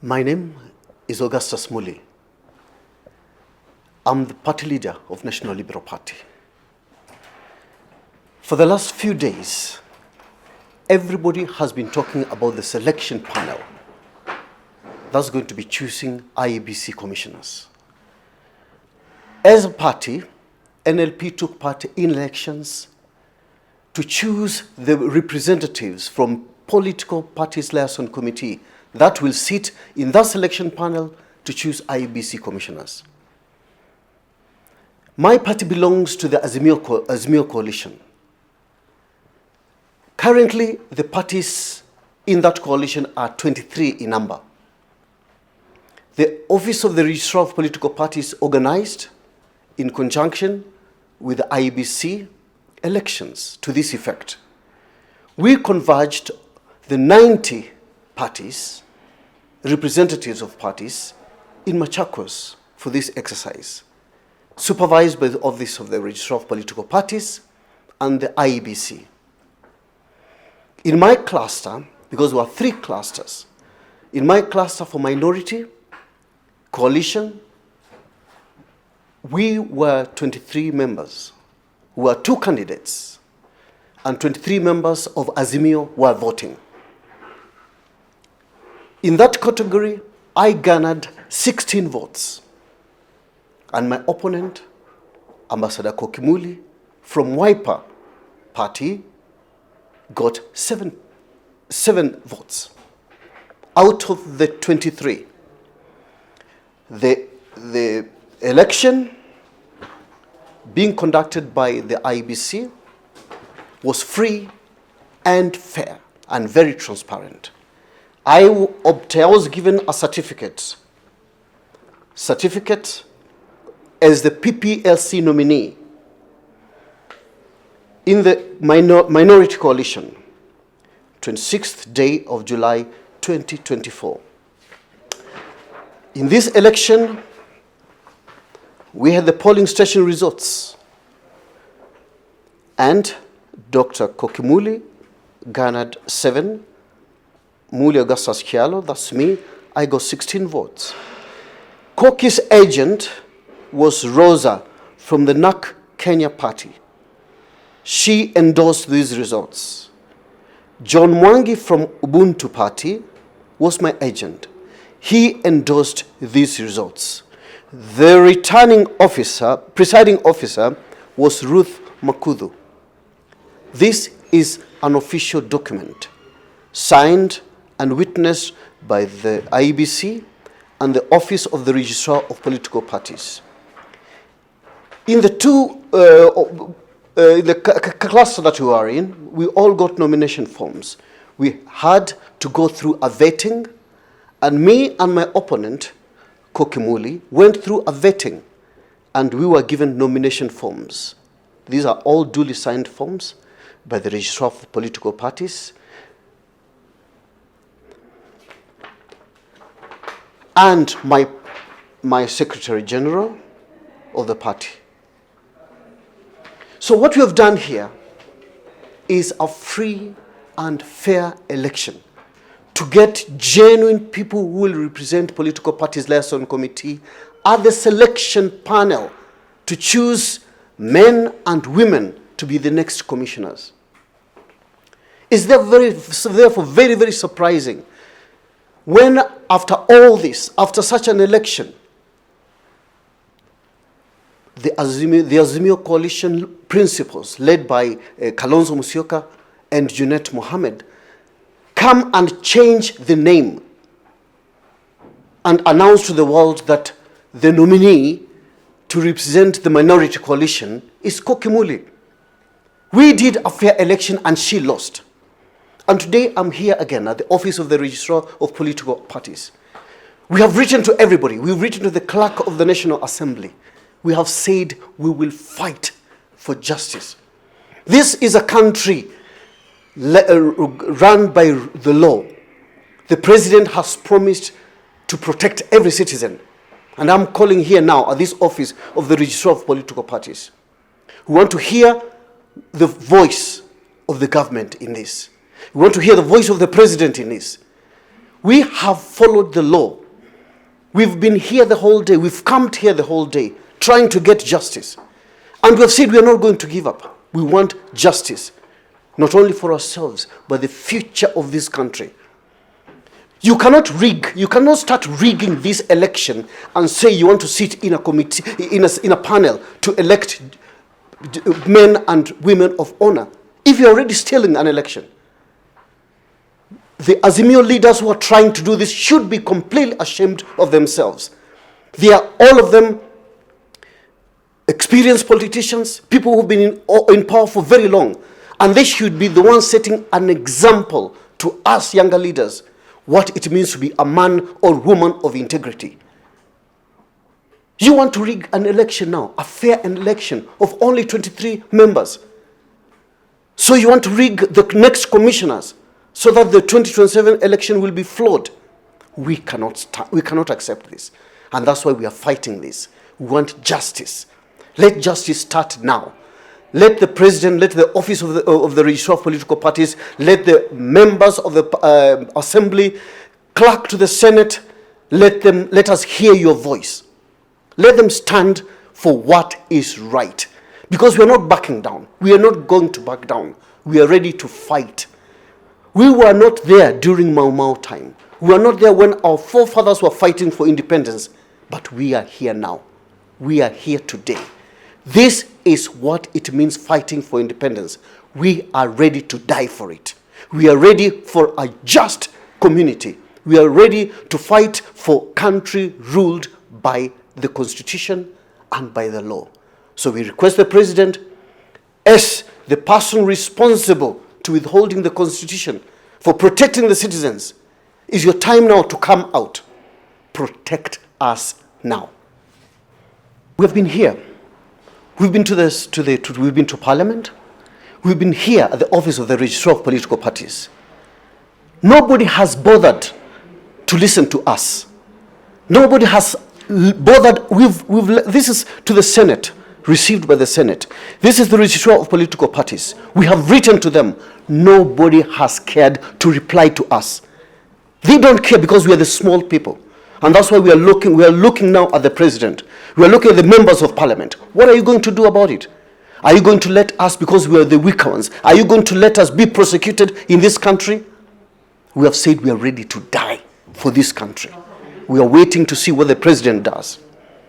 My name is Augustus Muli. I'm the party leader of National Liberal Party. For the last few days, everybody has been talking about the selection panel that's going to be choosing IEBC commissioners. As a party, NLP took part in elections to choose the representatives from Political Parties Liaison Committee that will sit in that selection panel to choose IEBC commissioners. My party belongs to the Azimio coalition. Currently, the parties in that coalition are 23 in number. The Office of the Registrar of Political Parties organized in conjunction with the IEBC elections to this effect. We converged the 90 parties, representatives of parties, in Machakos for this exercise, supervised by the Office of the Registrar of Political Parties and the IEBC. In my cluster, because there were 3 clusters, in my cluster for minority, coalition, we were 23 members, who were 2 candidates, and 23 members of Azimio were voting. In that category, I garnered 16 votes, and my opponent, Ambassador Koki Muli, from Wiper Party, got 7 votes out of the 23. The election being conducted by the IEBC was free and fair and very transparent. I was given a certificate as the Pplc nominee in the minority coalition, 26th day of July 2024. In this election, we had the polling station results, and Dr. Koki Muli garnered 7, Muli Augustus Kyalo, that's me, I got 16 votes. Koki's agent was Rosa from the NAC Kenya party. She endorsed these results. John Mwangi from Ubuntu party was my agent. He endorsed these results. The presiding officer was Ruth Makudhu. This is an official document signed and witnessed by the IEBC and the Office of the Registrar of Political Parties. In the cluster that we are in, we all got nomination forms. We had to go through a vetting, and me and my opponent, Koki Muli, went through a vetting, and we were given nomination forms. These are all duly signed forms by the Registrar of the Political Parties and my Secretary General of the party. So what we have done here is a free and fair election to get genuine people who will represent Political Parties Liaison Committee at the selection panel to choose men and women to be the next commissioners. It's therefore very, very surprising when, after all this, after such an election, the Azimio coalition principals, led by Kalonzo Musyoka and Junet Mohammed, come and change the name and announce to the world that the nominee to represent the minority coalition is Koki Muli. We did a fair election and she lost. And today I'm here again at the Office of the Registrar of Political Parties. We have written to everybody. We've written to the Clerk of the National Assembly. We have said we will fight for justice. This is a country run by the law. The President has promised to protect every citizen. And I'm calling here now at this Office of the Registrar of Political Parties. We want to hear the voice of the government in this. We want to hear the voice of the President in this. We have followed the law. We've been here the whole day. We've camped here the whole day trying to get justice. And we've said we are not going to give up. We want justice, not only for ourselves, but the future of this country. You cannot rig, you cannot start rigging this election and say you want to sit in a committee, in a panel to elect men and women of honor if you're already stealing an election. The Azimio leaders who are trying to do this should be completely ashamed of themselves. They are all of them experienced politicians, people who've been in power for very long, and they should be the ones setting an example to us younger leaders what it means to be a man or woman of integrity. You want to rig an election now, a fair election of only 23 members. So you want to rig the next commissioners so that the 2027 election will be flawed. We cannot accept this. And that's why we are fighting this. We want justice. Let justice start now. Let the president, let the office of the Registrar of Political Parties, let the members of the Assembly, clerk to the Senate, let us hear your voice. Let them stand for what is right. Because we are not backing down. We are not going to back down. We are ready to fight. We were not there during Mau Mau time. We were not there when our forefathers were fighting for independence. But we are here now. We are here today. This is what it means fighting for independence. We are ready to die for it. We are ready for a just community. We are ready to fight for country ruled by the Constitution and by the law. So we request the President, as the person responsible to withholding the Constitution, for protecting the citizens, is your time now to come out. Protect us now. We have been here. We've been we've been to Parliament. We've been here at the office of the Registrar of Political Parties. Nobody has bothered to listen to us. Nobody has bothered. This is to the Senate, received by the Senate. This is the Registrar of Political Parties. We have written to them. Nobody has cared to reply to us. They don't care because we are the small people. And that's why we are looking now at the President. We are looking at the members of Parliament. What are you going to do about it? Are you going to let us, because we are the weaker ones, are you going to let us be prosecuted in this country? We have said we are ready to die for this country. We are waiting to see what the President does.